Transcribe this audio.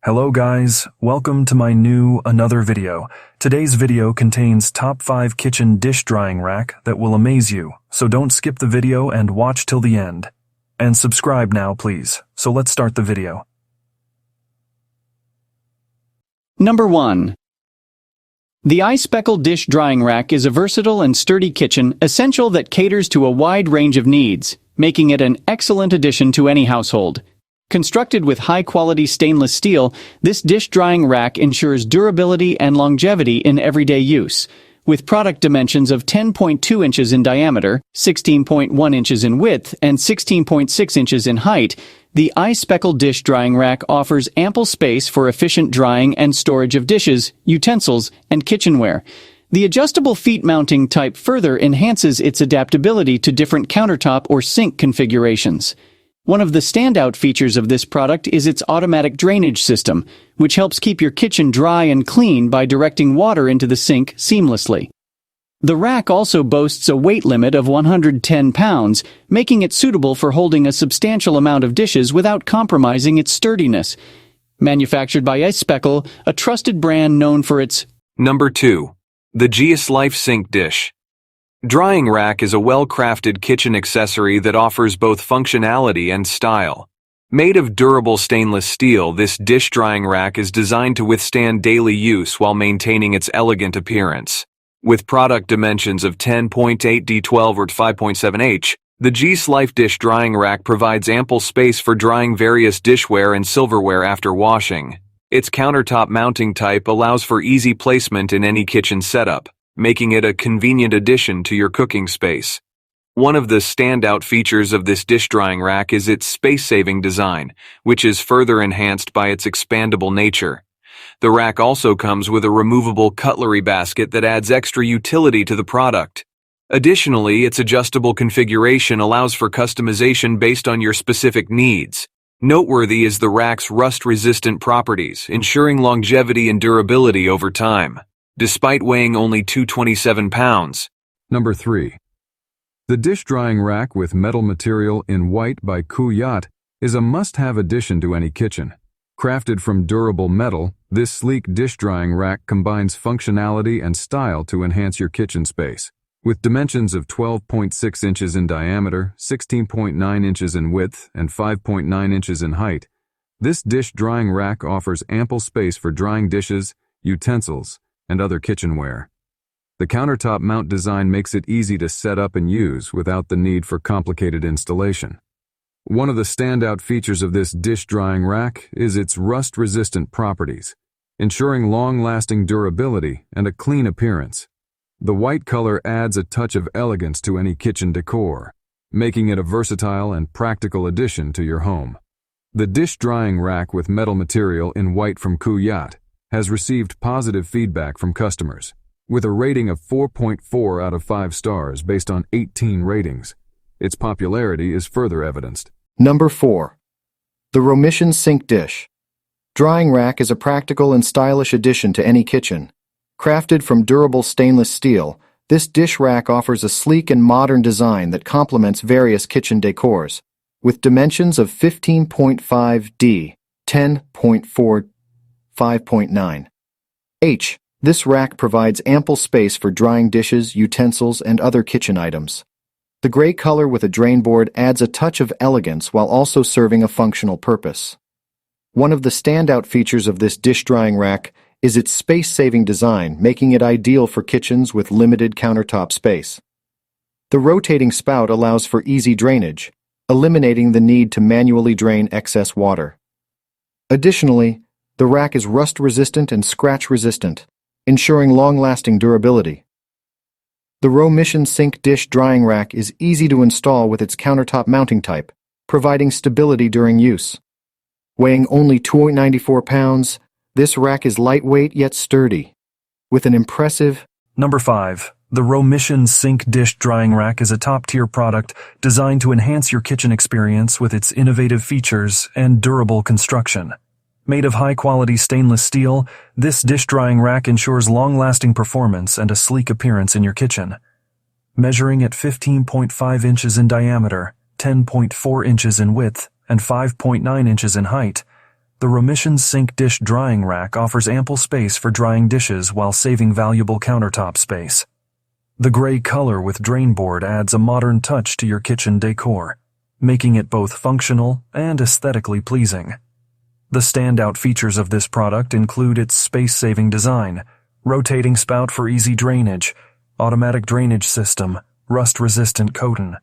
Hello guys, welcome to my another video. Today's video contains top 5 kitchen dish drying rack that will amaze you, so don't skip the video and watch till the end. And subscribe now please, so let's start the video. Number 1. The Speckle dish drying rack is a versatile and sturdy kitchen essential that caters to a wide range of needs, making it an excellent addition to any household. Constructed with high-quality stainless steel, this dish drying rack ensures durability and longevity in everyday use. With product dimensions of 10.2 inches in diameter, 16.1 inches in width, and 16.6 inches in height, the Speckle dish drying rack offers ample space for efficient drying and storage of dishes, utensils, and kitchenware. The adjustable feet mounting type further enhances its adaptability to different countertop or sink configurations. One of the standout features of this product is its automatic drainage system, which helps keep your kitchen dry and clean by directing water into the sink seamlessly. The rack also boasts a weight limit of 110 pounds, making it suitable for holding a substantial amount of dishes without compromising its sturdiness. Manufactured by Speckle, a trusted brand known for its... Number 2. The Lifesync dish. Drying rack is a well-crafted kitchen accessory that offers both functionality and style. Made of durable stainless steel, this dish drying rack is designed to withstand daily use while maintaining its elegant appearance. With product dimensions of 10.8 D12 or 5.7 H, the Life dish drying rack provides ample space for drying various dishware and silverware after washing. Its countertop mounting type allows for easy placement in any kitchen setup, making it a convenient addition to your cooking space. One of the standout features of this dish drying rack is its space-saving design, which is further enhanced by its expandable nature. The rack also comes with a removable cutlery basket that adds extra utility to the product. Additionally, its adjustable configuration allows for customization based on your specific needs. Noteworthy is the rack's rust-resistant properties, ensuring longevity and durability over time, despite weighing only 227 pounds. Number 3. The dish drying rack with metal material in white by Kuat is a must-have addition to any kitchen. Crafted from durable metal, this sleek dish drying rack combines functionality and style to enhance your kitchen space. With dimensions of 12.6 inches in diameter, 16.9 inches in width, and 5.9 inches in height, this dish drying rack offers ample space for drying dishes, utensils, and other kitchenware. The countertop mount design makes it easy to set up and use without the need for complicated installation. One of the standout features of this dish drying rack is its rust-resistant properties, ensuring long-lasting durability and a clean appearance. The white color adds a touch of elegance to any kitchen decor, making it a versatile and practical addition to your home. The dish drying rack with metal material in white from Kuat has received positive feedback from customers, with a rating of 4.4 out of 5 stars based on 18 ratings. Its popularity is further evidenced. Number 4. The Romission Sink Dish Drying Rack is a practical and stylish addition to any kitchen. Crafted from durable stainless steel, this dish rack offers a sleek and modern design that complements various kitchen decors. With dimensions of 15.5 D, 10.4 5.9 H. This rack provides ample space for drying dishes, utensils, and other kitchen items. The gray color with a drain board adds a touch of elegance while also serving a functional purpose. One of the standout features of this dish drying rack is its space-saving design, making it ideal for kitchens with limited countertop space. The rotating spout allows for easy drainage, eliminating the need to manually drain excess water. Additionally, the rack is rust-resistant and scratch-resistant, ensuring long-lasting durability. The Romission Sink Dish Drying Rack is easy to install with its countertop mounting type, providing stability during use. Weighing only 2.94 pounds, this rack is lightweight yet sturdy, with an impressive... Number 5. The Romission Sink Dish Drying Rack is a top-tier product designed to enhance your kitchen experience with its innovative features and durable construction. Made of high-quality stainless steel, this dish drying rack ensures long-lasting performance and a sleek appearance in your kitchen. Measuring at 15.5 inches in diameter, 10.4 inches in width, and 5.9 inches in height, the Romission Sink Dish Drying Rack offers ample space for drying dishes while saving valuable countertop space. The gray color with drain board adds a modern touch to your kitchen decor, making it both functional and aesthetically pleasing. The standout features of this product include its space-saving design, rotating spout for easy drainage, automatic drainage system, rust-resistant coating,